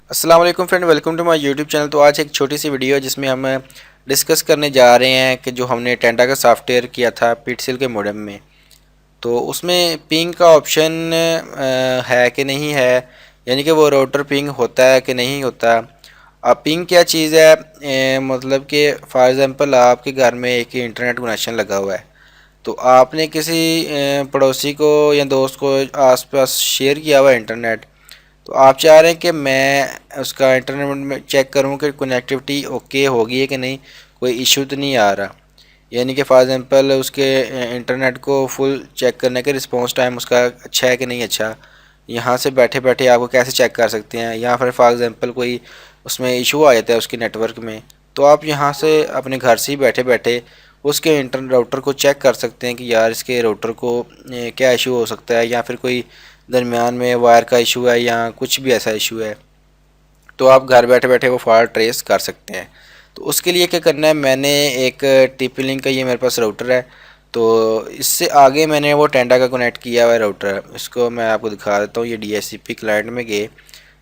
अस्सलाम वालेकुम friend, welcome to my YouTube channel. तो आज एक छोटी सी वीडियो है जिसमें हम डिस्कस करने जा रहे हैं कि जो हमने टेंडा का सॉफ्टवेयर किया था पीटसेल के मॉडेम में, तो उसमें पिंग का ऑप्शन है कि नहीं है, यानी कि वो राउटर पिंग होता है कि नहीं होता। अब पिंग क्या चीज़ है, मतलब कि फॉर एग्ज़ाम्पल आपके घर में एक इंटरनेट कनेक्शन लगा हुआ है, तो आपने किसी पड़ोसी को या दोस्त को आसपास शेयर किया हुआ है इंटरनेट। तो आप चाह रहे हैं कि मैं उसका इंटरनेट में चेक करूं कि कनेक्टिविटी ओके होगी है कि नहीं, कोई इशू तो नहीं आ रहा। यानी कि फॉर एग्ज़ाम्पल उसके इंटरनेट को फुल चेक करने के रिस्पॉन्स टाइम उसका अच्छा है कि नहीं अच्छा, यहाँ से बैठे बैठे आपको कैसे चेक कर सकते हैं। या फिर फॉर एग्ज़ाम्पल कोई उसमें इशू आ जाता है उसके नेटवर्क में, तो आप यहाँ से अपने घर से ही बैठे बैठे उसके इंटरनेट राउटर को चेक कर सकते हैं कि यार इसके राउटर को क्या इशू हो सकता है, या फिर कोई दरमियान में वायर का इशू है या कुछ भी ऐसा इशू है, तो आप घर बैठे बैठे वो फॉल्ट ट्रेस कर सकते हैं। तो उसके लिए क्या करना है, मैंने एक टीपी लिंक का ये मेरे पास राउटर है, तो इससे आगे मैंने वो टेंडा का कनेक्ट किया हुआ है राउटर। इसको मैं आपको दिखा देता हूँ। ये डीएचसीपी क्लाइंट में गए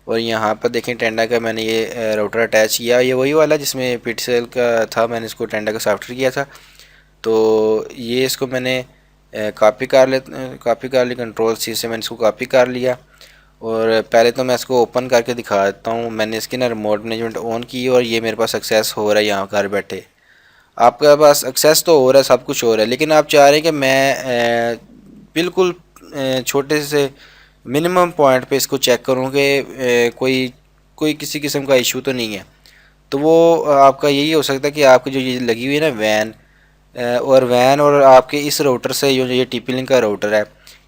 और यहाँ पर देखें टेंडा का मैंने ये राउटर अटैच किया। ये वही वाला जिसमें पीटीसेल का था, मैंने इसको टेंडा का सॉफ्टवेयर किया था। तो ये इसको मैंने कॉपी कर ली, कंट्रोल सी से मैंने इसको कॉपी कर लिया। और पहले तो मैं इसको ओपन करके दिखा देता हूँ। मैंने इसकी ना रिमोट मैनेजमेंट ऑन की और ये मेरे पास एक्सेस हो रहा है यहाँ घर बैठे। आपके पास एक्सेस तो हो रहा है, सब कुछ हो रहा है, लेकिन आप चाह रहे हैं कि मैं बिल्कुल छोटे से मिनिमम पॉइंट पे इसको चेक करूँ कि कोई कोई किसी किस्म का इशू तो नहीं है। तो वो आपका यही हो सकता है कि आपकी जो ये लगी हुई है ना वैन, और आपके इस राउटर से जो ये टीपी लिंक का राउटर है,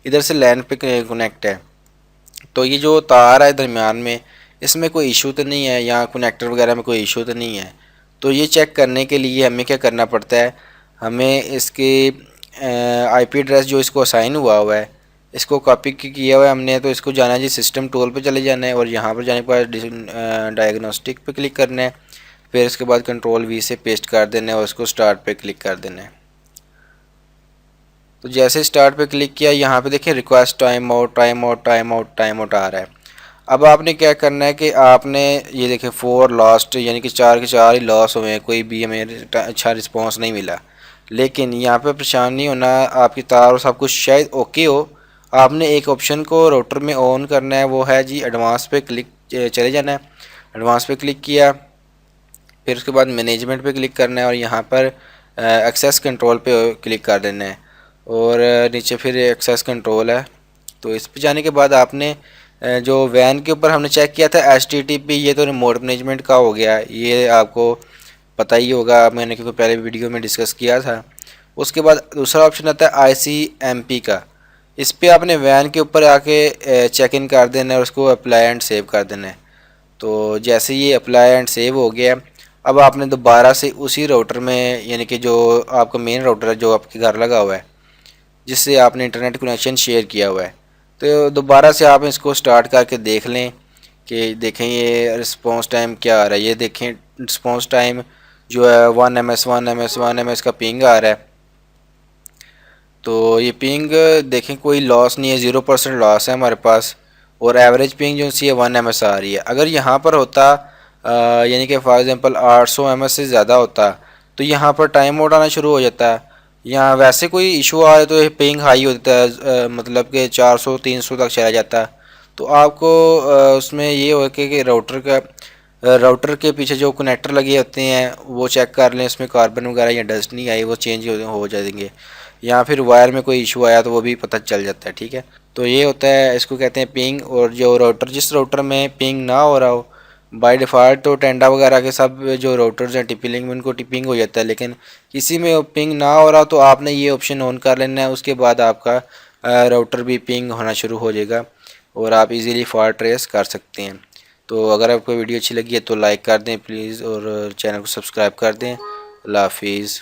इधर से लैन पे कनेक्ट है। तो ये जो तार है दरमियान में, इसमें कोई इशू तो नहीं है, या कनेक्टर वगैरह में कोई इशू तो नहीं है। तो ये चेक करने के लिए हमें क्या करना पड़ता है, हमें इसके आईपी एड्रेस जो इसको असाइन हुआ है, इसको कॉपी किया हुआ है हमने, तो इसको जाना है जी सिस्टम टूल पे चले जाना है और यहाँ पर जाने के बाद डायग्नोस्टिक पे क्लिक करना है। फिर इसके बाद कंट्रोल वी से पेस्ट कर देना है और इसको स्टार्ट पे क्लिक कर देना है। तो जैसे स्टार्ट पे क्लिक किया, यहाँ पे देखिए request time out time out time out time out आ रहा है। अब आपने क्या करना है कि आपने ये देखिए 4 लॉस्ट, यानी कि 4 के 4 ही लॉस हुए हैं, कोई भी हमें अच्छा रिस्पांस नहीं मिला। लेकिन यहाँ पे परेशान नहीं होना, आपकी तार और सब कुछ शायद ओके हो। आपने एक ऑप्शन को राउटर में ऑन करना है, वो है जी एडवांस पे क्लिक, चले जाना है। एडवांस पे क्लिक किया, फिर उसके बाद मैनेजमेंट पे क्लिक करना है और यहाँ पर एक्सेस कंट्रोल पे क्लिक कर देना है। और नीचे फिर एक्सेस कंट्रोल है, तो इस पे जाने के बाद आपने जो वैन के ऊपर हमने चेक किया था HTTP, ये तो रिमोट मैनेजमेंट का हो गया, ये आपको पता ही होगा, मैंने क्योंकि पहले वीडियो में डिस्कस किया था। उसके बाद दूसरा ऑप्शन आता है ICMP का। इस पे आपने वैन के ऊपर आके चेक इन कर देना है और उसको अप्लाई एंड सेव कर देना है। तो जैसे ये अप्लाई एंड सेव हो गया, अब आपने दोबारा से उसी राउटर में, यानी कि जो आपका मेन राउटर है जो आपके घर लगा हुआ है, जिससे आपने इंटरनेट कनेक्शन शेयर किया हुआ है, तो दोबारा से आप इसको स्टार्ट करके देख लें कि देखें ये रिस्पॉन्स टाइम क्या आ रहा है। ये देखें रिस्पॉन्स टाइम जो है 1 ms का पिंग आ रहा है। तो ये पिंग देखें कोई लॉस नहीं है, 0% लॉस है हमारे पास। और एवरेज पिंग जो सी है 1 ms आ रही है। अगर यहाँ पर होता यानी कि फॉर एग्ज़ाम्पल 800 ms से ज़्यादा होता, तो यहाँ पर टाइम आउट आना शुरू हो जाता है। यहाँ वैसे कोई इशू आ रहा है तो ये पिंग हाई होता है, मतलब कि 400-300 तक चला जाता है। तो आपको उसमें ये हो कि राउटर के पीछे जो कनेक्टर लगे होते हैं वो चेक कर लें, इसमें कार्बन वगैरह या डस्ट नहीं आई, वो चेंज हो जाएंगे। या फिर वायर में कोई इशू आया तो वो भी पता चल जाता है, ठीक है। तो ये होता है, इसको कहते हैं पिंग। और जो राउटर, जिस राउटर में पिंग ना हो रहा हो, बाय डिफ़ॉल्ट तो टेंडा वगैरह के सब जो राउटर्स हैं टीपी लिंक में उनको पिंग हो जाता है, लेकिन किसी में पिंग ना हो रहा तो आपने ये ऑप्शन ऑन कर लेना है। उसके बाद आपका राउटर भी पिंग होना शुरू हो जाएगा और आप इजीली फॉल्ट ट्रेस कर सकते हैं। तो अगर आपको वीडियो अच्छी लगी है तो लाइक कर दें प्लीज़, और चैनल को सब्सक्राइब कर दें। अल्लाह हाफिज़।